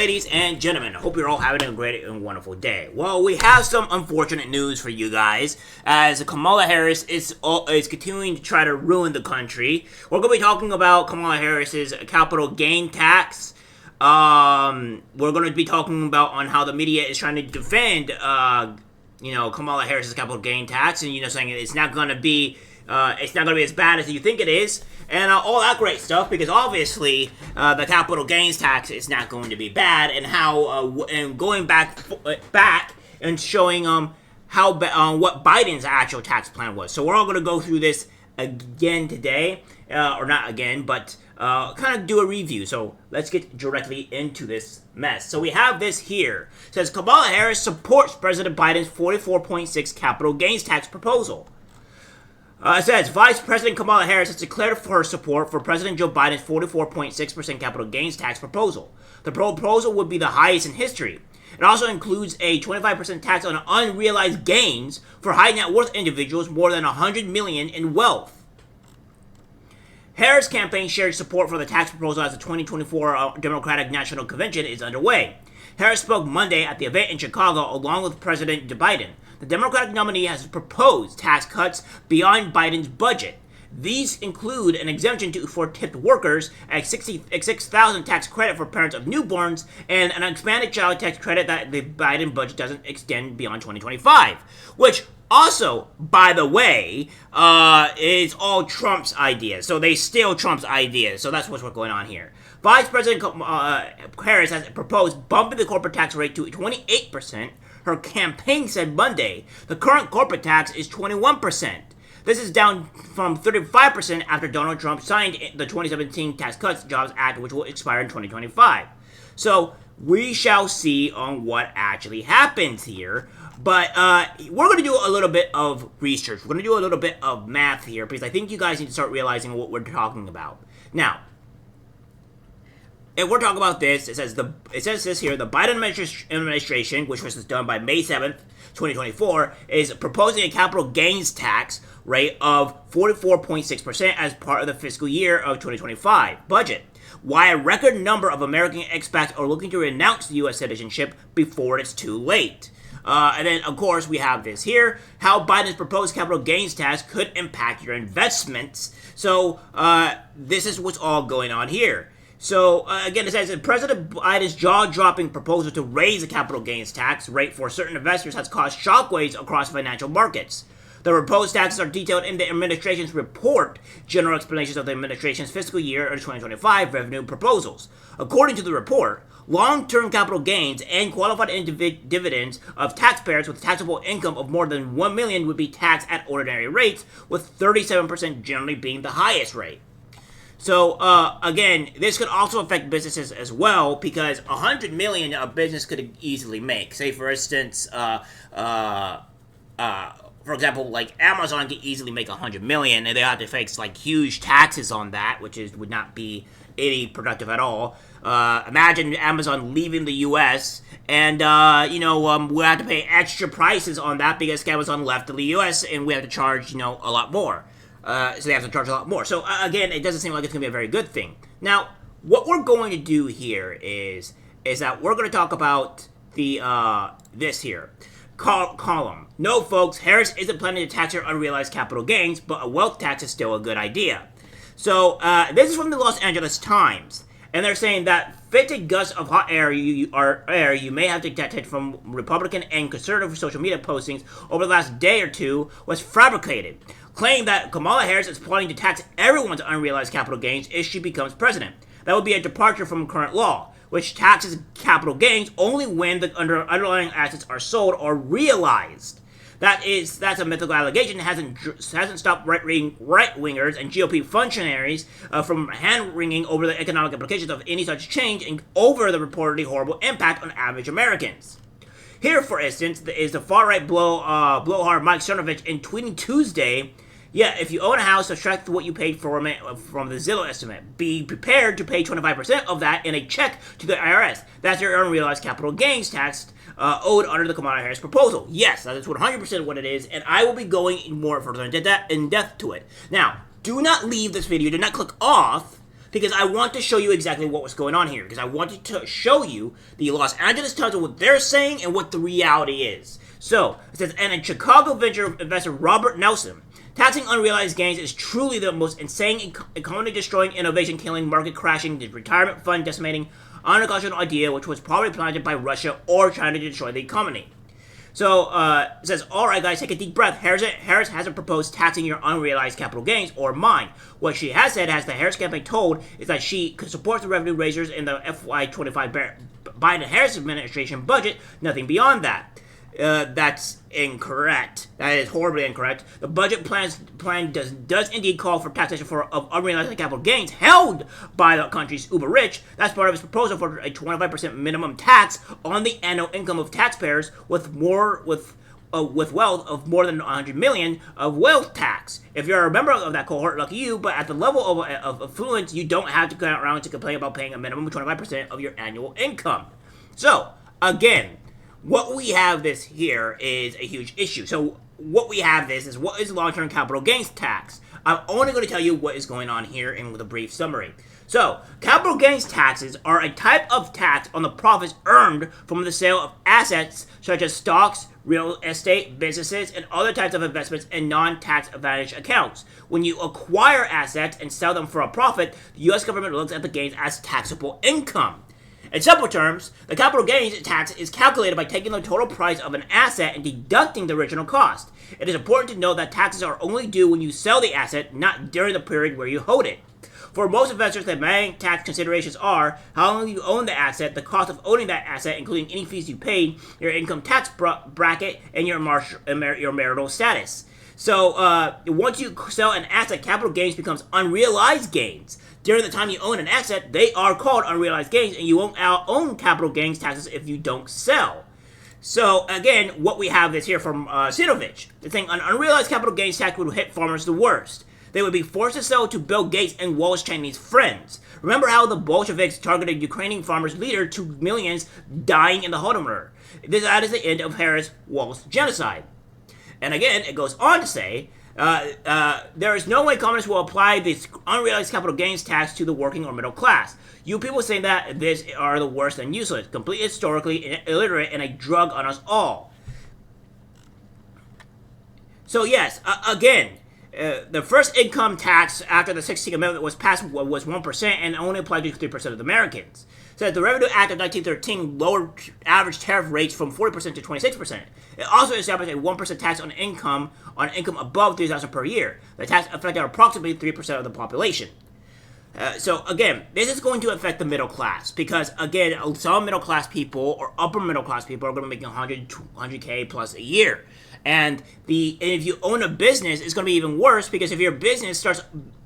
ladies and gentlemen. I hope you're all having a great and wonderful day. Well, we have some unfortunate news for you guys, as Kamala Harris is continuing to try to ruin the country. We're going to be talking about Kamala Harris's capital gain tax. We're going to be talking about on how the media is trying to defend, Kamala Harris's capital gain tax, and saying it's not going to be as bad as you think it is, and all that great stuff, because obviously the capital gains tax is not going to be bad, and how and going back and showing what Biden's actual tax plan was. So we're all going to go through this again today, or not again, but kind of do a review. So let's get directly into this mess. So we have this here. It says Kamala Harris supports President Biden's 44.6 capital gains tax proposal. It says, Vice President Kamala Harris has declared for her support for President Joe Biden's 44.6% capital gains tax proposal. The proposal would be the highest in history. It also includes a 25% tax on unrealized gains for high net worth individuals more than $100 million in wealth. Harris' campaign shared support for the tax proposal as the 2024 Democratic National Convention is underway. Harris spoke Monday at the event in Chicago along with President Biden. The Democratic nominee has proposed tax cuts beyond Biden's budget. These include an exemption for tipped workers, a $6,000 tax credit for parents of newborns, and an expanded child tax credit that the Biden budget doesn't extend beyond 2025, which also, by the way, is all Trump's ideas. So they steal Trump's ideas. So that's what's going on here. Vice President Harris has proposed bumping the corporate tax rate to 28%. Her campaign said Monday the current corporate tax is 21%. This is down from 35% after Donald Trump signed the 2017 Tax Cuts Jobs Act, which will expire in 2025. So we shall see on what actually happens here. But we're going to do a little bit of research. We're going to do a little bit of math here, because I think you guys need to start realizing what we're talking about. Now, if we're talking about this, it says this here: the Biden administration, which was done by May 7th, 2024, is proposing a capital gains tax rate of 44.6% as part of the fiscal year of 2025 budget. Why a record number of American expats are looking to renounce the U.S. citizenship before it's too late. And then, of course, we have this here: how Biden's proposed capital gains tax could impact your investments. So this is what's all going on here. So, again, it says that President Biden's jaw-dropping proposal to raise the capital gains tax rate for certain investors has caused shockwaves across financial markets. The proposed taxes are detailed in the administration's report, General Explanations of the Administration's Fiscal Year 2025 Revenue Proposals. According to the report, long-term capital gains and qualified dividends of taxpayers with taxable income of more than $1 million would be taxed at ordinary rates, with 37% generally being the highest rate. So, again, this could also affect businesses as well, because $100 million a business could easily make. Say, for instance, for example, like Amazon could easily make $100 million, and they have to face like huge taxes on that, which would not be any productive at all. Imagine Amazon leaving the U.S. and we have to pay extra prices on that because Amazon left the U.S. and we have to charge a lot more. So they have to charge a lot more. So again, it doesn't seem like it's going to be a very good thing. Now, what we're going to do here is that we're going to talk about the this here column. No, folks, Harris isn't planning to tax her unrealized capital gains, but a wealth tax is still a good idea. So this is from the Los Angeles Times, and they're saying that 50 gusts of hot air you may have detected from Republican and conservative social media postings over the last day or two was fabricated, claiming that Kamala Harris is planning to tax everyone's unrealized capital gains if she becomes president. That would be a departure from current law, which taxes capital gains only when the underlying assets are sold or realized. That's a mythical allegation. It hasn't stopped right-wingers and GOP functionaries from hand-wringing over the economic implications of any such change and over the reportedly horrible impact on average Americans. Here, for instance, is the far-right blowhard Mike Cernovich in tweeting Tuesday, yeah, if you own a house, subtract what you paid for it from the Zillow estimate. Be prepared to pay 25% of that in a check to the IRS. That's your unrealized capital gains tax owed under the Kamala Harris proposal. Yes, that is 100% what it is, and I will be going more further in depth to it. Now, do not leave this video. Do not click off because I want to show you exactly what was going on here, because I wanted to show you the Los Angeles Times and what they're saying and what the reality is. So, it says, and in Chicago venture investor Robert Nelson, taxing unrealized gains is truly the most insane, economy-destroying, innovation-killing, market-crashing, retirement fund decimating, uneconstitutional idea which was probably planted by Russia or trying to destroy the economy. So, it says, all right, guys, take a deep breath. Harris hasn't proposed taxing your unrealized capital gains or mine. What she has said, as the Harris campaign told, is that she could support the revenue raisers in the FY25 Biden-Harris administration budget, nothing beyond that. That's incorrect. That is horribly incorrect. The budget plan does indeed call for taxation of unrealized capital gains held by the country's uber rich. That's part of its proposal for a 25% minimum tax on the annual income of taxpayers with wealth of more than 100 million of wealth tax. If you're a member of that cohort, lucky you, but at the level of affluence, you don't have to go around to complain about paying a minimum of 25% of your annual income. So, again, what we have this here is a huge issue. So what we have this is what is long-term capital gains tax. I'm only going to tell you what is going on here and with a brief summary. So, capital gains taxes are a type of tax on the profits earned from the sale of assets such as stocks, real estate, businesses, and other types of investments in non-tax advantage accounts. When you acquire assets and sell them for a profit, the U.S. government looks at the gains as taxable income. In simple terms, the capital gains tax is calculated by taking the total price of an asset and deducting the original cost. It is important to note that taxes are only due when you sell the asset, not during the period where you hold it. For most investors, the main tax considerations are how long you own the asset, the cost of owning that asset, including any fees you paid, your income tax bracket, and your marital status. So, once you sell an asset, capital gains becomes unrealized gains. During the time you own an asset, they are called unrealized gains, and you won't own capital gains taxes if you don't sell. So, again, what we have is here from Sinovich. They're saying an unrealized capital gains tax would hit farmers the worst. They would be forced to sell to Bill Gates and Wall's Chinese friends. Remember how the Bolsheviks targeted Ukrainian farmers' leader to millions dying in the Holodomor. That is the end of Harris-Wall's genocide. And again, it goes on to say, there is no way communists will apply this unrealized capital gains tax to the working or middle class. You people saying that this are the worst and useless, completely historically illiterate, and a drug on us all. So yes, again, the first income tax after the 16th Amendment was passed was 1% and only applied to 3% of the Americans. So the Revenue Act of 1913 lowered average tariff rates from 40% to 26%. It also established a 1% tax on income above $3,000 per year. The tax affected approximately 3% of the population. So again, this is going to affect the middle class because again, some middle class people or upper middle class people are going to be making $100K plus a year. And if you own a business, it's going to be even worse because if your business starts,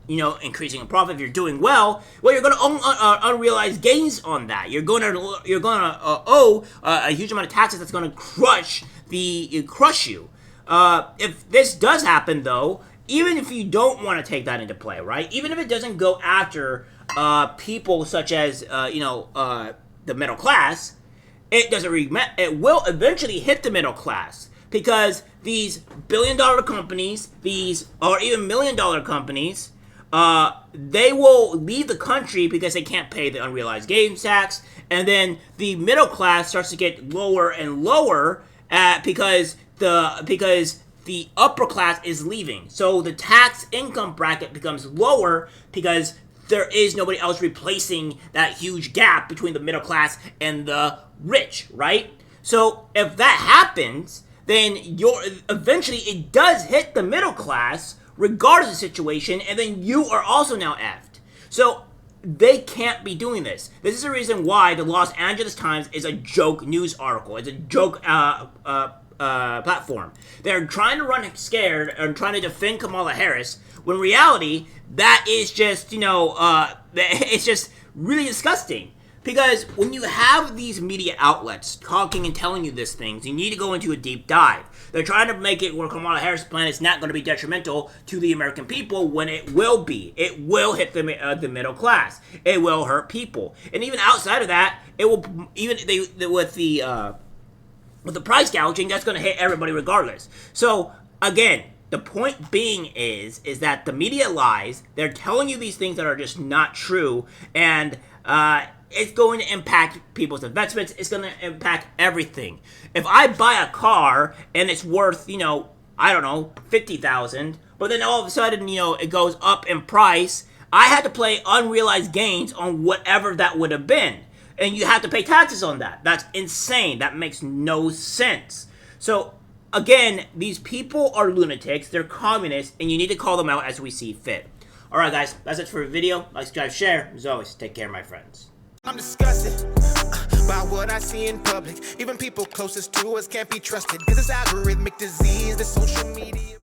increasing in profit, if you're doing well, you're going to own unrealized gains on that. You're going to owe a huge amount of taxes that's going to crush you. If this does happen, though, even if you don't want to take that into play, right? Even if it doesn't go after people such as the middle class, it will eventually hit the middle class. Because these billion-dollar companies, or even million-dollar companies, they will leave the country because they can't pay the unrealized gains tax, and then the middle class starts to get lower and lower because the upper class is leaving. So the tax income bracket becomes lower because there is nobody else replacing that huge gap between the middle class and the rich, right? So if that happens, then eventually it does hit the middle class, regardless of the situation, and then you are also now effed. So they can't be doing this. This is the reason why the Los Angeles Times is a joke news article. It's a joke platform. They're trying to run scared and trying to defend Kamala Harris, when in reality, that is just, it's just really disgusting. Because when you have these media outlets talking and telling you these things, you need to go into a deep dive. They're trying to make it where Kamala Harris' plan is not going to be detrimental to the American people when it will be. It will hit the middle class. It will hurt people. And even outside of that, it will with the price gouging, that's going to hit everybody regardless. So again, The point being is that the media lies. They're telling you these things that are just not true, and it's going to impact people's investments. It's going to impact everything. If I buy a car and it's worth, I don't know, $50,000, but then all of a sudden, it goes up in price, I had to pay unrealized gains on whatever that would have been. And you have to pay taxes on that. That's insane. That makes no sense. So, again, these people are lunatics. They're communists, and you need to call them out as we see fit. Alright, guys, that's it for the video. Like, subscribe, share. As always, take care, my friends. I'm disgusted by what I see in public. Even people closest to us can't be trusted. This is algorithmic disease, the social media.